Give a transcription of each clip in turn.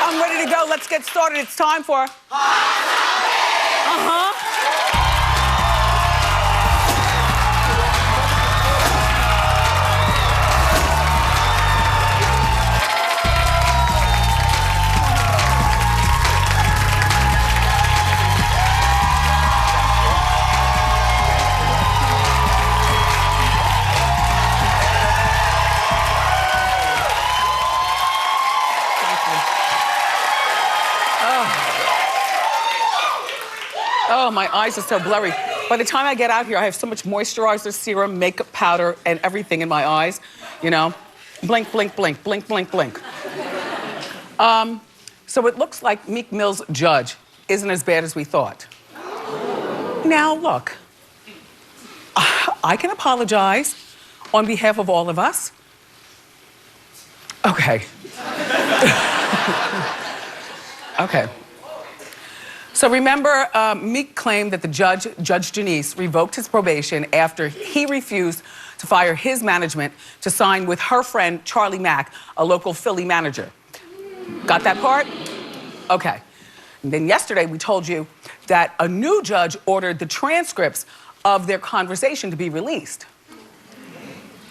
I'm ready to go. Let's get started. It's time for... Oh, my eyes are so blurry. By the time I get out here, I have so much moisturizer, serum, makeup powder, and everything in my eyes. You know, blink, blink, blink, blink, blink, blink. So it looks like Meek Mill's judge isn't as bad as we thought. Now, look, I can apologize on behalf of all of us. Okay. Okay. So remember, Meek claimed that the Judge Janice, revoked his probation after he refused to fire his management to sign with her friend Charlie Mack, a local Philly manager. Got that part? Okay. And then yesterday we told you that a new judge ordered the transcripts of their conversation to be released.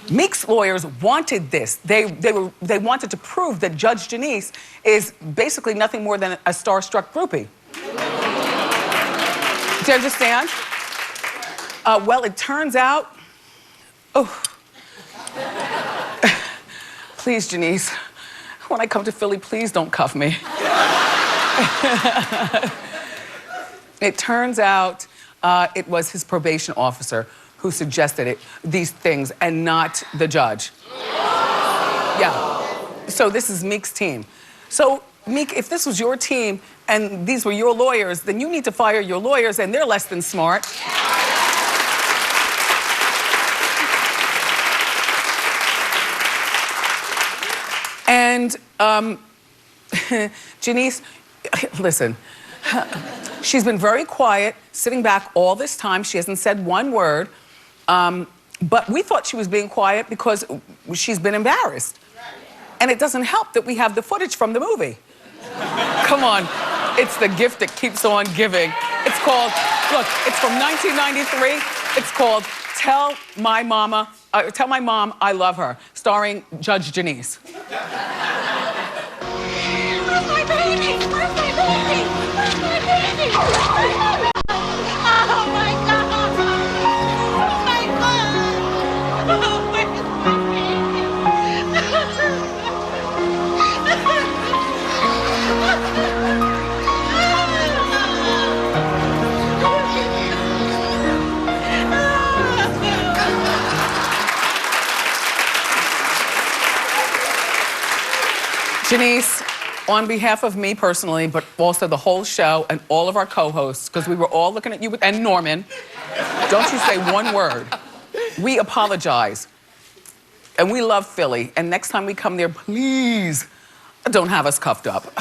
Meek's lawyers wanted this. They wanted to prove that Judge Janice is basically nothing more than a starstruck groupie. Do you understand? Well, it turns out... Oh. Please, Janice, when I come to Philly, please don't cuff me. It turns out it was his probation officer who suggested these things and not the judge. Yeah. So this is Meek's team. So, Meek, if this was your team and these were your lawyers, then you need to fire your lawyers, and they're less than smart. And Janice, listen, she's been very quiet, sitting back all this time. She hasn't said one word. But we thought she was being quiet because she's been embarrassed. And it doesn't help that we have the footage from the movie. Come on, it's the gift that keeps on giving. It's called, look, it's from 1993. It's called Tell My Mom I Love Her, starring Judge Janice. Where's my baby? Where's my baby? Where's my baby? Oh my God! Oh my God! Oh, where's my baby? Janice, on behalf of me personally, but also the whole show and all of our co-hosts, because we were all looking at you, and Norman, don't you say one word. We apologize. And we love Philly. And next time we come there, please don't have us cuffed up.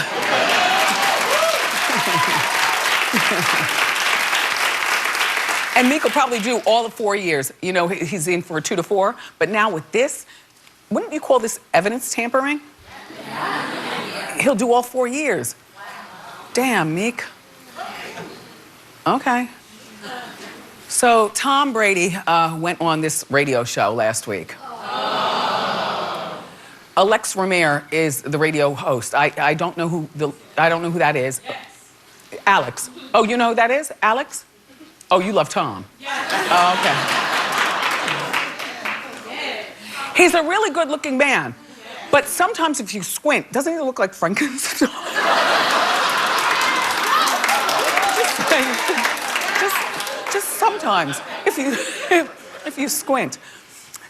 And Meek will probably do all of 4 years. You know, he's in for a 2 to 4. But now with this, wouldn't you call this evidence tampering? He'll do all 4 years. Damn, Meek. Okay. So Tom Brady went on this radio show last week. Alex Ramir is the radio host. I don't know who that is. Yes. Alex. Oh, you know who that is? Alex? Oh, you love Tom. Yes. Oh, okay. He's a really good-looking man. But sometimes if you squint, doesn't he look like Frankenstein? just sometimes, if you squint.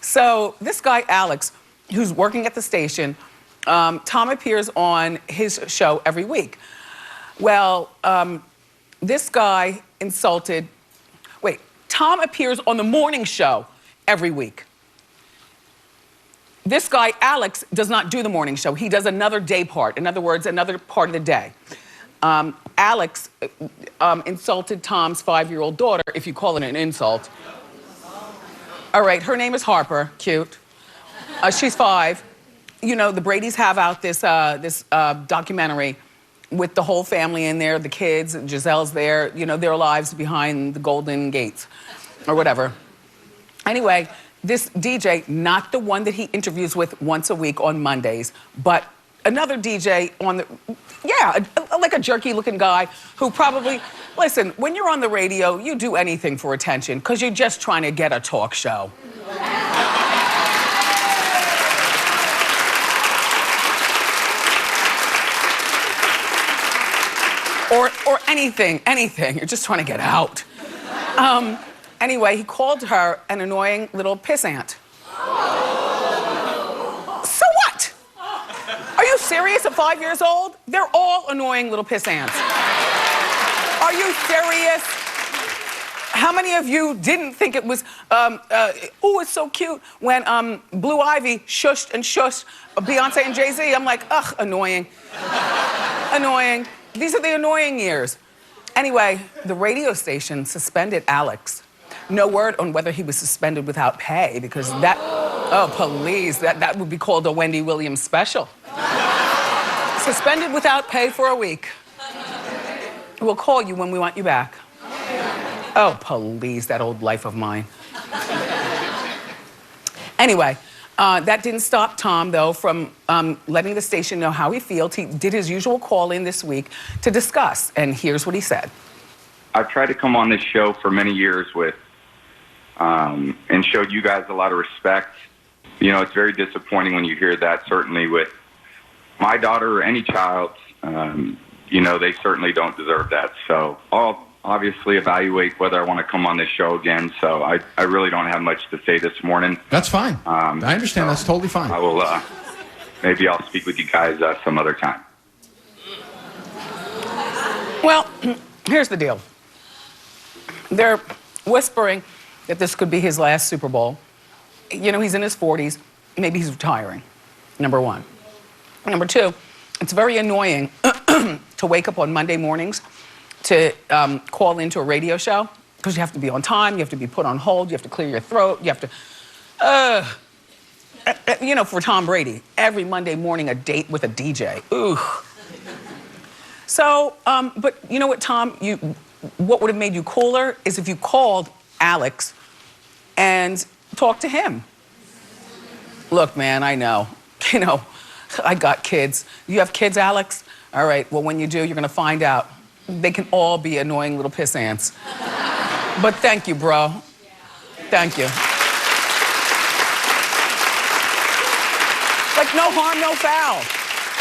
So this guy, Alex, who's working at the station, Tom appears on his show every week. Well, this guy insulted, Tom appears on the morning show every week. This guy, Alex, does not do the morning show. He does another day part. In other words, another part of the day. Alex insulted Tom's 5-year-old daughter, if you call it an insult. All right, her name is Harper, cute. She's 5. You know, the Bradys have out this documentary with the whole family in there, the kids, and Giselle's there, you know, their lives behind the golden gates or whatever. Anyway, this DJ, not the one that he interviews with once a week on Mondays, but another DJ on the, like a jerky looking guy who probably, listen, when you're on the radio, you do anything for attention because you're just trying to get a talk show. Or anything. You're just trying to get out. Anyway, he called her an annoying little pissant. So what? Are you serious at 5 years old? They're all annoying little pissants. Are you serious? How many of you didn't think it was, oh, it's so cute when Blue Ivy shushed and shushed Beyonce and Jay-Z? I'm like, ugh, annoying. Annoying. These are the annoying years. Anyway, the radio station suspended Alex. No word on whether he was suspended without pay because that, oh, please, that would be called a Wendy Williams special. Suspended without pay for a week. We'll call you when we want you back. Oh, please, that old life of mine. Anyway, that didn't stop Tom, though, from letting the station know how he feels. He did his usual call-in this week to discuss, and here's what he said. I've tried to come on this show for many years with, and showed you guys a lot of respect. You know, it's very disappointing when you hear that, certainly with my daughter or any child. You know, they certainly don't deserve that. So I'll obviously evaluate whether I want to come on this show again. So I really don't have much to say this morning. That's fine. I understand. So that's totally fine. I will, maybe I'll speak with you guys some other time. Well, here's the deal. They're whispering that this could be his last Super Bowl. You know, he's in his 40s. Maybe he's retiring, number one. Number two, it's very annoying to wake up on Monday mornings to call into a radio show because you have to be on time, you have to be put on hold, you have to clear your throat, you have to, you know, for Tom Brady, every Monday morning a date with a DJ. Ooh. So, but you know what, Tom, what would have made you cooler is if you called Alex and talked to him. Look, man, I know, you know, I got kids. You have kids, Alex? All right, well, when you do, you're gonna find out. They can all be annoying little piss ants. But thank you, bro. Thank you. Like, no harm, no foul.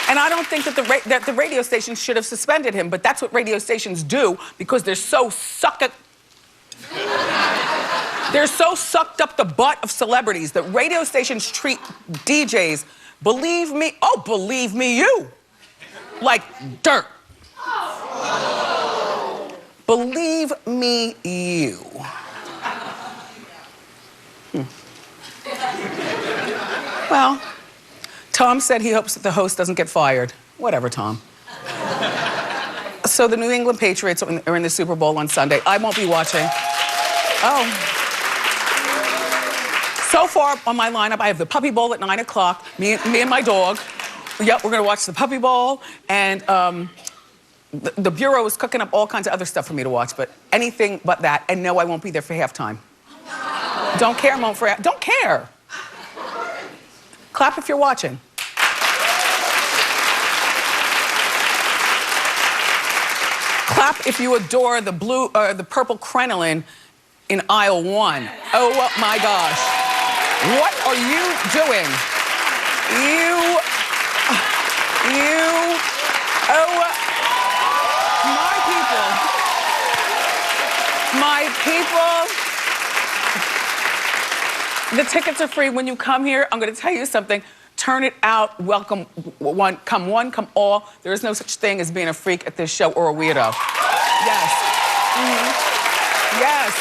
And I don't think that the radio station should have suspended him, but that's what radio stations do because they're so they're so sucked up the butt of celebrities that radio stations treat DJs, believe me, oh, believe me you, like dirt. Believe me you. Well, Tom said he hopes that the host doesn't get fired. Whatever, Tom. So the New England Patriots are in the Super Bowl on Sunday. I won't be watching. Oh. So far on my lineup, I have the Puppy Bowl at 9 o'clock, me and my dog. Yep, we're gonna watch the Puppy Bowl, and the Bureau is cooking up all kinds of other stuff for me to watch, but anything but that, and no, I won't be there for halftime. Don't care, don't care. Clap if you're watching. Clap if you adore the blue or the purple crinoline in aisle 1. Oh my gosh. What are you doing? My people. The tickets are free when you come here. I'm gonna tell you something. Turn it out, welcome one, come all. There is no such thing as being a freak at this show or a weirdo. Yes. Mm-hmm. Yes.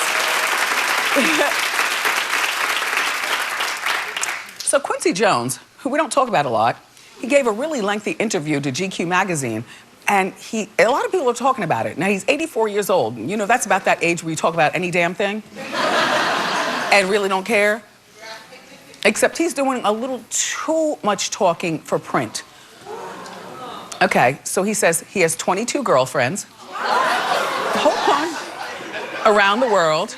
So Quincy Jones, who we don't talk about a lot, he gave a really lengthy interview to GQ magazine, and a lot of people are talking about it. Now, he's 84 years old. You know, that's about that age where you talk about any damn thing and really don't care. Except he's doing a little too much talking for print. Okay, so he says he has 22 girlfriends. Hold on. Around the world.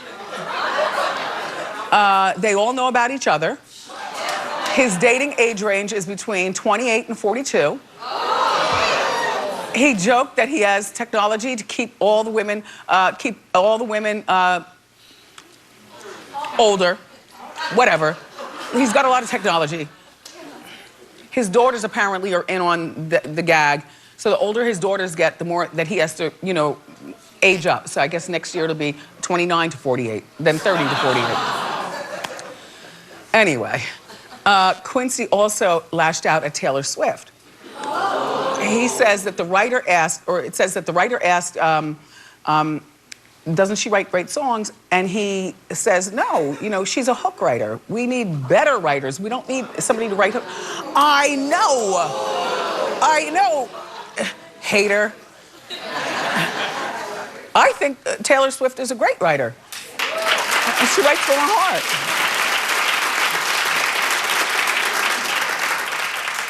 They all know about each other. His dating age range is between 28 and 42. He joked that he has technology to keep all the women, older, whatever. He's got a lot of technology. His daughters apparently are in on the gag. So the older his daughters get, the more that he has to, you know, age up. So I guess next year it'll be 29 to 48, then 30 to 48. Anyway, Quincy also lashed out at Taylor Swift. He says that the writer asked, doesn't she write great songs? And he says, no, you know, she's a hook writer. We need better writers. We don't need somebody to write hook. I know, hater. I think Taylor Swift is a great writer. She writes from her heart.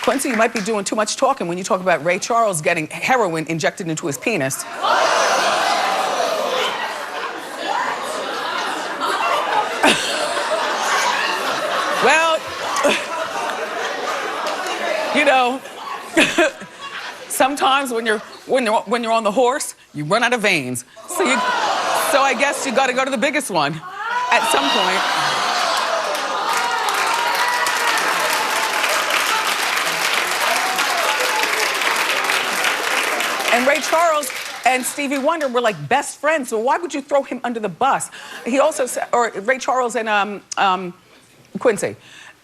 Quincy, you might be doing too much talking when you talk about Ray Charles getting heroin injected into his penis. Well, you know, sometimes when you're on the horse, you run out of veins. So I guess you got to go to the biggest one at some point. And Ray Charles and Stevie Wonder were like best friends, so why would you throw him under the bus? He also said, or Ray Charles and Quincy.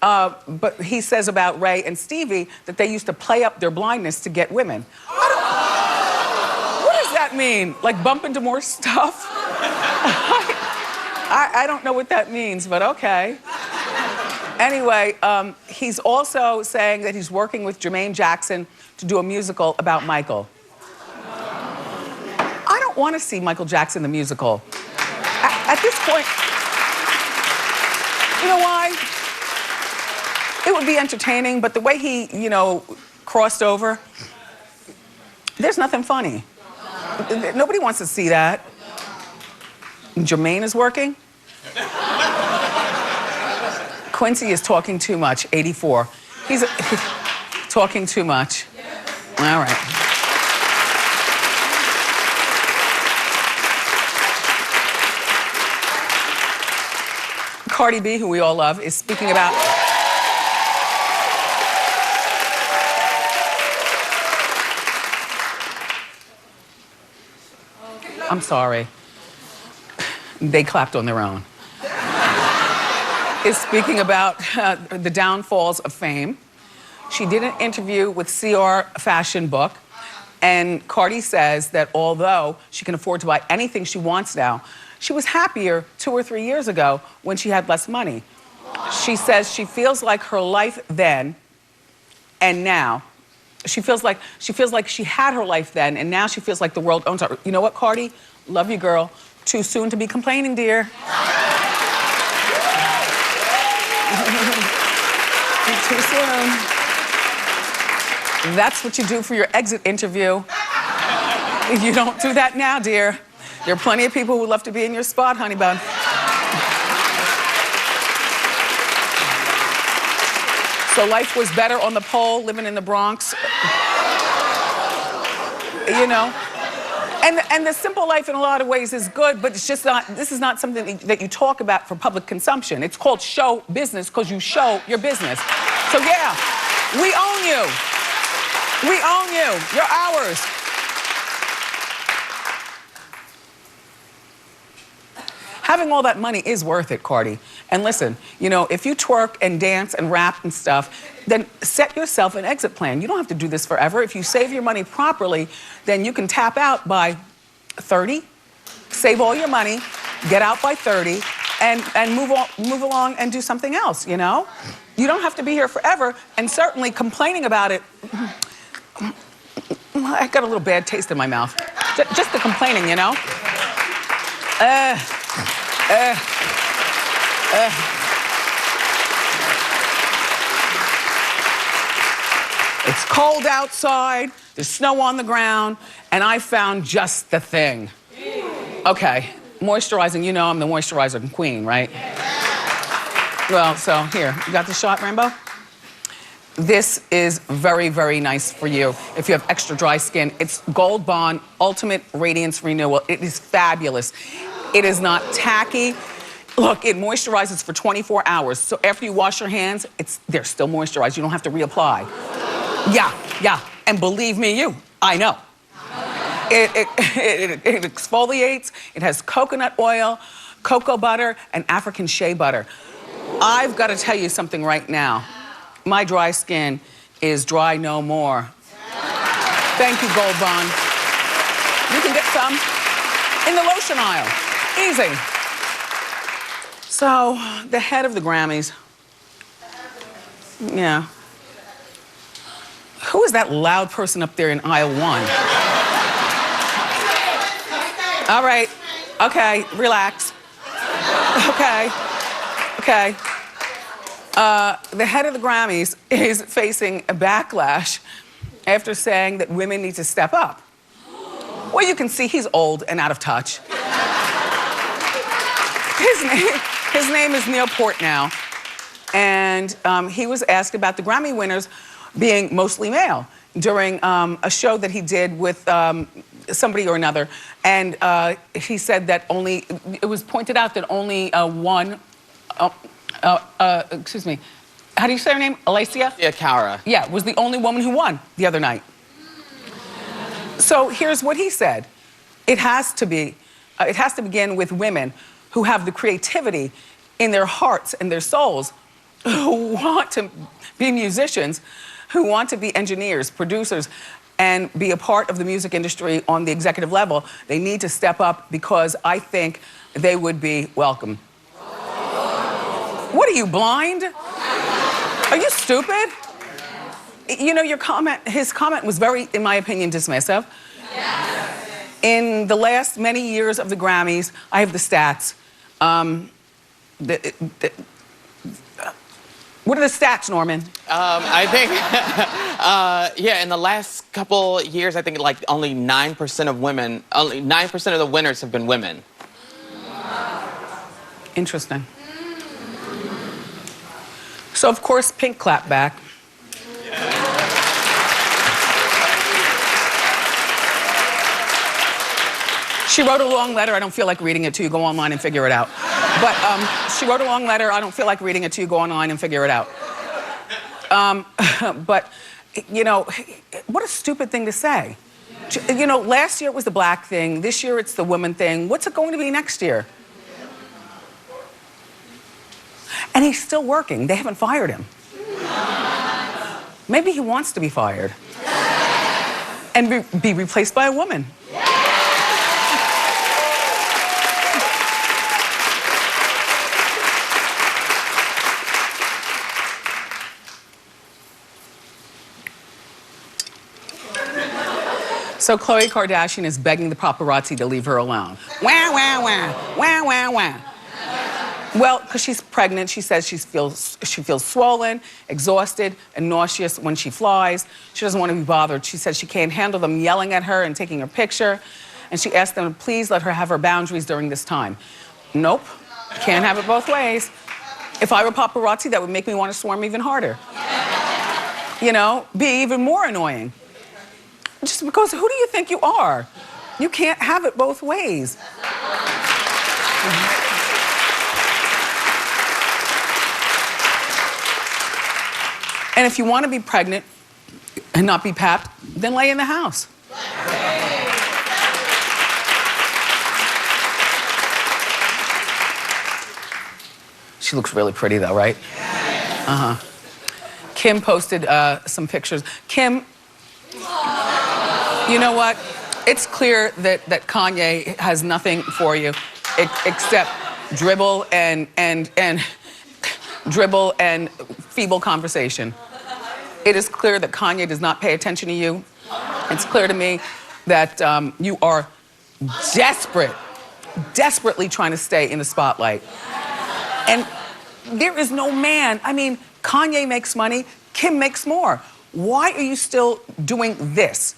But he says about Ray and Stevie that they used to play up their blindness to get women. What does that mean? Like bump into more stuff? I don't know what that means, but okay. Anyway, he's also saying that he's working with Jermaine Jackson to do a musical about Michael. I don't want to see Michael Jackson the musical. At this point, you know why? It would be entertaining, but the way he, you know, crossed over, there's nothing funny. Nobody wants to see that. Jermaine is working. Quincy is talking too much, 84. He's talking too much. All right. Cardi B, who we all love, is speaking about... I'm sorry. They clapped on their own. Is speaking about the downfalls of fame. She did an interview with CR Fashion Book, and Cardi says that although she can afford to buy anything she wants now, she was happier 2 or 3 years ago when she had less money. She says she feels like her life then and now. She feels like she had her life then, and now she feels like the world owns her. You know what, Cardi? Love you, girl. Too soon to be complaining, dear. Too soon. That's what you do for your exit interview. You don't do that now, dear. There are plenty of people who would love to be in your spot, honey bun. So life was better on the pole, living in the Bronx. You know? And the simple life in a lot of ways is good, but it's just not, this is not something that you talk about for public consumption. It's called show business because you show your business. So yeah, we own you. We own you. You're ours. Having all that money is worth it, Cardi. And listen, you know, if you twerk and dance and rap and stuff, then set yourself an exit plan. You don't have to do this forever. If you save your money properly, then you can tap out by 30, save all your money, get out by 30, and move along and do something else, you know? You don't have to be here forever, and certainly complaining about it, I got a little bad taste in my mouth. Just the complaining, you know? It's cold outside, there's snow on the ground, and I found just the thing. Okay, moisturizing, you know I'm the moisturizer queen, right? Well, so here, you got the shot, Rainbow? This is very, very nice for you if you have extra dry skin. It's Gold Bond Ultimate Radiance Renewal. It is fabulous. It is not tacky. Look, it moisturizes for 24 hours. So after you wash your hands, they're still moisturized. You don't have to reapply. Yeah. And believe me, I know. It exfoliates. It has coconut oil, cocoa butter, and African shea butter. I've got to tell you something right now. My dry skin is dry no more. Thank you, Gold Bond. You can get some in the lotion aisle. Easy. So, the head of the Grammys. Yeah. Who is that loud person up there in aisle 1? All right. Okay, relax. Okay. The head of the Grammys is facing a backlash after saying that women need to step up. Well, you can see he's old and out of touch. His name is Neil Portnow, and he was asked about the Grammy winners being mostly male during a show that he did with somebody or another, and he said that it was pointed out that only one, excuse me, how do you say her name? Alicia? Yeah, Cara. Yeah, was the only woman who won the other night. So here's what he said. It has to begin with women who have the creativity in their hearts and their souls, who want to be musicians, who want to be engineers, producers, and be a part of the music industry on the executive level. They need to step up because I think they would be welcome. What are you, blind? Are you stupid? You know, his comment was very, in my opinion, dismissive. Yes. In the last many years of the Grammys, I have the stats. What are the stats, Norman? I think, yeah, in the last couple years, I think like only 9% of the winners have been women. Interesting. So, of course, Pink clapped back. She wrote a long letter. I don't feel like reading it to you. Go online and figure it out. But she wrote a long letter. I don't feel like reading it to you. Go online and figure it out. But, you know, what a stupid thing to say. You know, last year it was the black thing. This year it's the woman thing. What's it going to be next year? And he's still working. They haven't fired him. Maybe he wants to be fired. And be replaced by a woman. So Khloe Kardashian is begging the paparazzi to leave her alone. Wah, wah, wah, wah, wah, wah. Well, because she's pregnant, she says she feels swollen, exhausted, and nauseous when she flies. She doesn't want to be bothered. She says she can't handle them yelling at her and taking her picture. And she asked them to please let her have her boundaries during this time. Nope, can't have it both ways. If I were paparazzi, that would make me want to swarm even harder. You know, be even more annoying. Just because who do you think you are? You can't have it both ways. And if you want to be pregnant and not be papped, then lay in the house. She looks really pretty though, right? Uh-huh. Kim posted some pictures. Kim, you know what? It's clear that Kanye has nothing for you except dribble and feeble conversation. It is clear that Kanye does not pay attention to you. It's clear to me that you are desperately trying to stay in the spotlight. And there is no man, I mean, Kanye makes money, Kim makes more. why are you still doing this?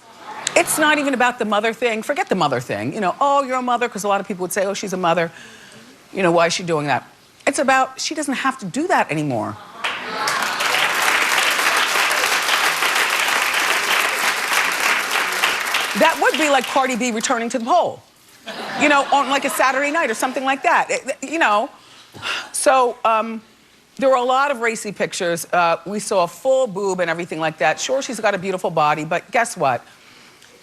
It's not even about the mother thing. Forget the mother thing. You know, oh, you're a mother, because a lot of people would say, oh, she's a mother. You know, why is she doing that? It's about she doesn't have to do that anymore. That would be like Cardi B returning to the poll. You know, on like a Saturday night or something like that. You know, so there were a lot of racy pictures. We saw a full boob and everything like that. Sure, she's got a beautiful body, but guess what?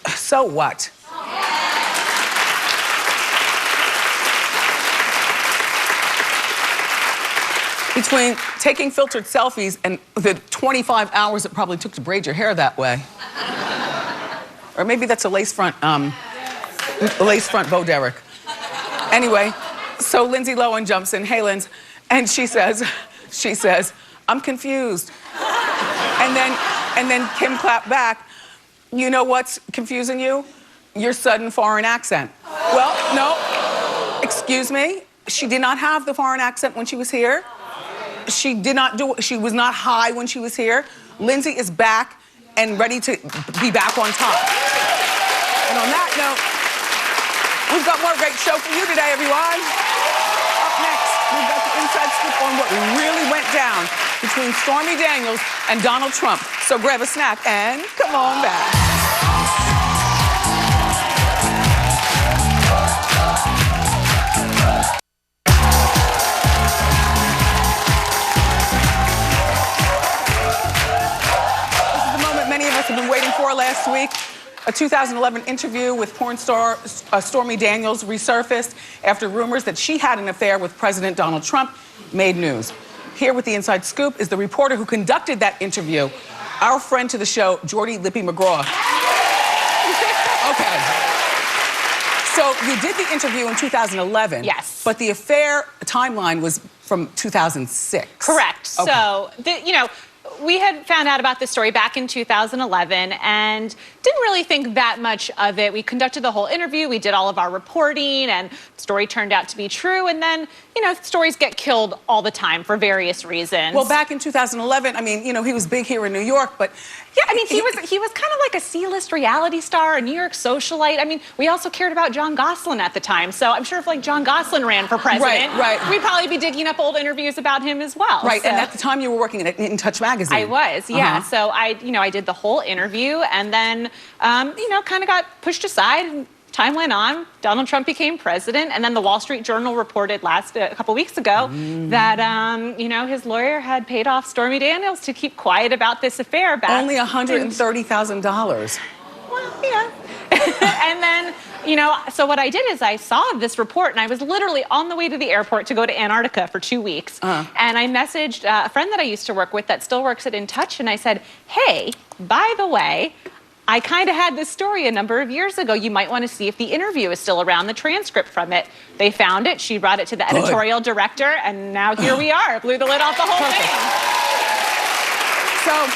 So what? Between taking filtered selfies and the 25 hours it probably took to braid your hair that way. Or maybe that's a lace front Bo Derek. Anyway, so Lindsay Lohan jumps in, hey Linz, and she says, I'm confused. And then Kim clapped back, you know what's confusing you? Your sudden foreign accent. Well, no, excuse me, she did not have the foreign accent when she was here. She was not high when she was here. Lindsay is back and ready to be back on top. And on that note, we've got more great show for you today, everyone. Up next, we've got the inside scoop on what really went down between Stormy Daniels and Donald Trump. So grab a snack and come on back. Have been waiting for last week. A 2011 interview with porn star Stormy Daniels resurfaced after rumors that she had an affair with President Donald Trump made news. Here with the inside scoop is the reporter who conducted that interview, our friend to the show, Jordi Lippe-McGraw. Okay. So you did the interview in 2011. Yes. But the affair timeline was from 2006. Correct. Okay. So, we had found out about this story back in 2011 and didn't really think that much of it. We conducted the whole interview, we did all of our reporting, and the story turned out to be true. And then, stories get killed all the time for various reasons. Well, back in 2011, I mean, he was big here in New York, but yeah, I mean, he was kind of like a C-list reality star, a New York socialite. I mean, we also cared about John Gosselin at the time. So I'm sure if like John Gosselin ran for president, right. we'd probably be digging up old interviews about him as well. Right, so. and at the time you were working at In Touch magazine. I was, yeah. So I did the whole interview and then, kind of got pushed aside. And time went on. Donald Trump became president, and then the Wall Street Journal reported a couple weeks ago that, his lawyer had paid off Stormy Daniels to keep quiet about this affair. Back only $130,000. Well, yeah. And then, so what I did is I saw this report, and I was literally on the way to the airport to go to Antarctica for 2 weeks. And I messaged a friend that I used to work with that still works at In Touch, and I said, hey, by the way, I kind of had this story a number of years ago. You might want to see if the interview is still around, the transcript from it. They found it. She brought it to the editorial director, and now here we are. Blew the lid off the whole thing. So,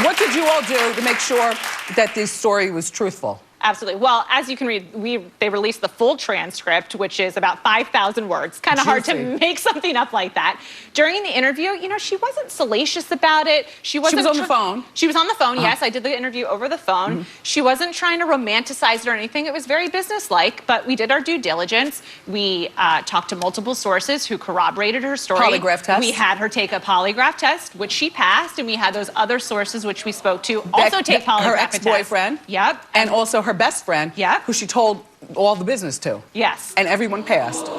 what did you all do to make sure that this story was truthful? Absolutely. Well, as you can read, they released the full transcript, which is about 5,000 words. Kind of hard to make something up like that. During the interview, she wasn't salacious about it. She was on the phone. She was on the phone, yes. I did the interview over the phone. She wasn't trying to romanticize it or anything. It was very businesslike, but we did our due diligence. We talked to multiple sources who corroborated her story. Polygraph test. We had her take a polygraph test, which she passed, and we had those other sources which we spoke to also take polygraph tests. Her ex-boyfriend. Yep. And also her best friend, who she told all the business to. Yes. And everyone passed.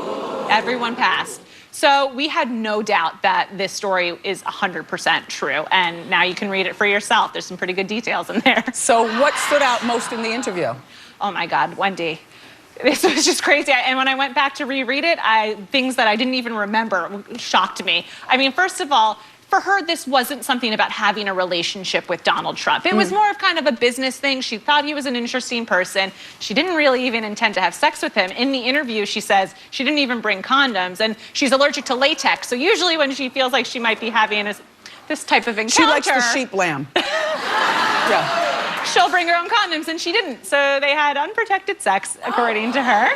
Everyone passed. So we had no doubt that this story is 100% true. And now you can read it for yourself. There's some pretty good details in there. So what stood out most in the interview? Oh my God, Wendy. This was just crazy. And when I went back to reread it, things that I didn't even remember shocked me. I mean, first of all, for her, this wasn't something about having a relationship with Donald Trump. It was more of kind of a business thing. She thought he was an interesting person. She didn't really even intend to have sex with him. In the interview, she says she didn't even bring condoms, and she's allergic to latex. So usually when she feels like she might be having this type of encounter... She likes the sheep lamb. Yeah. she'll bring her own condoms, and she didn't. So they had unprotected sex, according to her.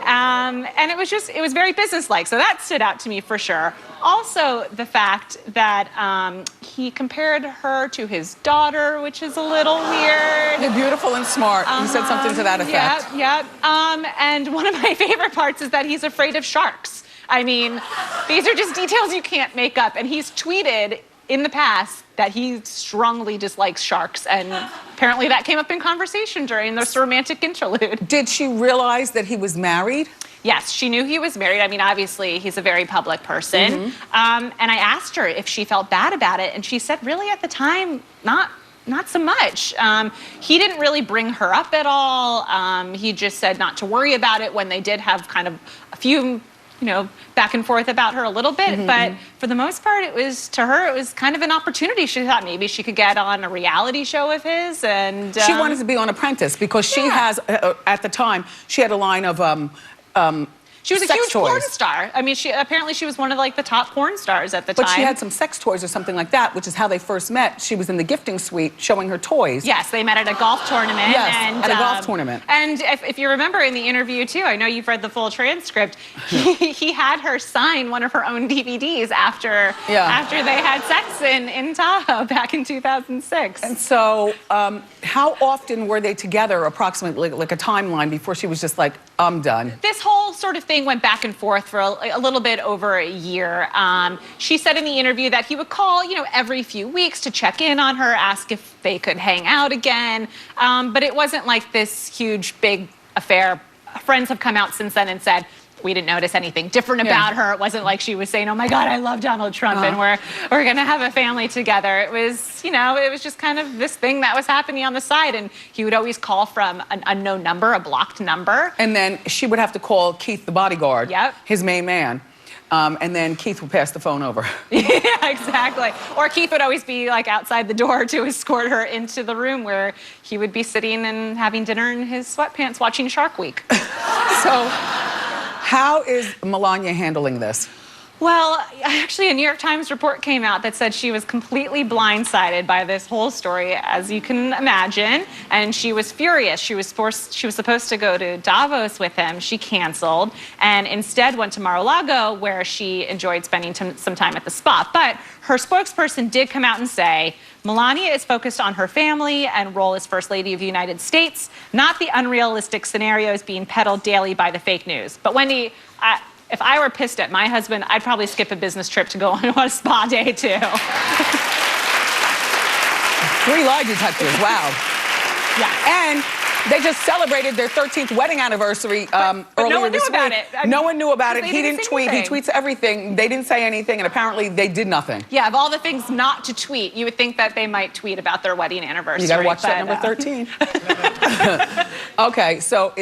And it was very businesslike. So that stood out to me for sure. Also, the fact that he compared her to his daughter, which is a little weird. You're beautiful and smart. You said something to that effect. Yep. And one of my favorite parts is that he's afraid of sharks. I mean, these are just details you can't make up. And he's tweeted in the past that he strongly dislikes sharks, and apparently that came up in conversation during this romantic interlude. Did she realize that he was married? Yes, she knew he was married. I mean, obviously, he's a very public person. And I asked her if she felt bad about it, and she said, really, at the time, not so much. He didn't really bring her up at all. He just said not to worry about it when they did have kind of a few, back and forth about her a little bit. But for the most part, it was kind of an opportunity. She thought maybe she could get on a reality show of his. And she wanted to be on Apprentice because she has, at the time, she had a line of she was a huge porn star. I mean, apparently she was one of the top porn stars at the time. But she had some sex toys or something like that, which is how they first met. She was in the gifting suite showing her toys. Yes, they met at a golf tournament. Yes, at a golf tournament. And if you remember in the interview too, I know you've read the full transcript, he had her sign one of her own DVDs after they had sex in Tahoe back in 2006. And so how often were they together, approximately, like a timeline before she was just like, I'm done? This whole sort of thing went back and forth for a little bit over a year. She said in the interview that he would call, every few weeks to check in on her, ask if they could hang out again. But it wasn't like this huge, big affair. Friends have come out since then and said, we didn't notice anything different about her. It wasn't like she was saying, oh my God, I love Donald Trump and we're gonna have a family together. It was, it was just kind of this thing that was happening on the side, and he would always call from an unknown number, a blocked number. And then she would have to call Keith, the bodyguard, his main man. And then Keith would pass the phone over. Yeah, exactly. Or Keith would always be outside the door to escort her into the room where he would be sitting and having dinner in his sweatpants watching Shark Week. So how is Melania handling this? Well, actually, a New York Times report came out that said she was completely blindsided by this whole story, as you can imagine, and she was furious. She was supposed to go to Davos with him. She canceled, and instead went to Mar-a-Lago, where she enjoyed spending some time at the spa. But her spokesperson did come out and say, Melania is focused on her family and role as First Lady of the United States, not the unrealistic scenarios being peddled daily by the fake news. But Wendy, if I were pissed at my husband, I'd probably skip a business trip to go on a spa day, too. 3 lie detectors, wow. Yeah. And they just celebrated their 13th wedding anniversary earlier no one knew this about week. it. I mean, no one knew about it. they He didn't didn't say tweet. anything. He tweets everything. They didn't say anything, and apparently they did nothing. Yeah, of all the things not to tweet, you would think that they might tweet about their wedding anniversary. You gotta watch that number 13. Okay, so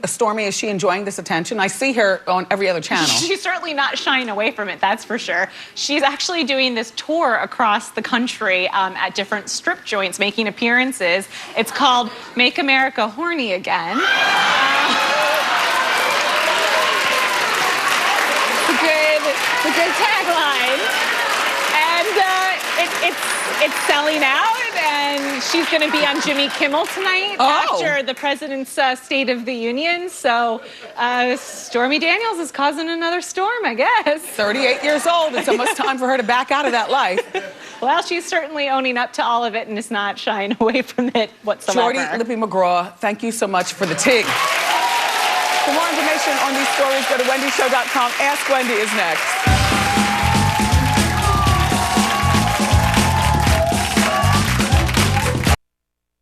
Stormy, is she enjoying this attention? I see her on every other channel. She's certainly not shying away from it, that's for sure. She's actually doing this tour across the country at different strip joints, making appearances. It's called Make America Horny Again. It's a good tagline. And it's selling out, and she's going to be on Jimmy Kimmel tonight after the president's State of the Union. So Stormy Daniels is causing another storm, I guess. 38 years old. It's almost time for her to back out of that life. Well, she's certainly owning up to all of it and is not shying away from it whatsoever. Jordi, Lippe-McGraw, thank you so much for the tea. For more information on these stories, go to wendyshow.com. Ask Wendy is next.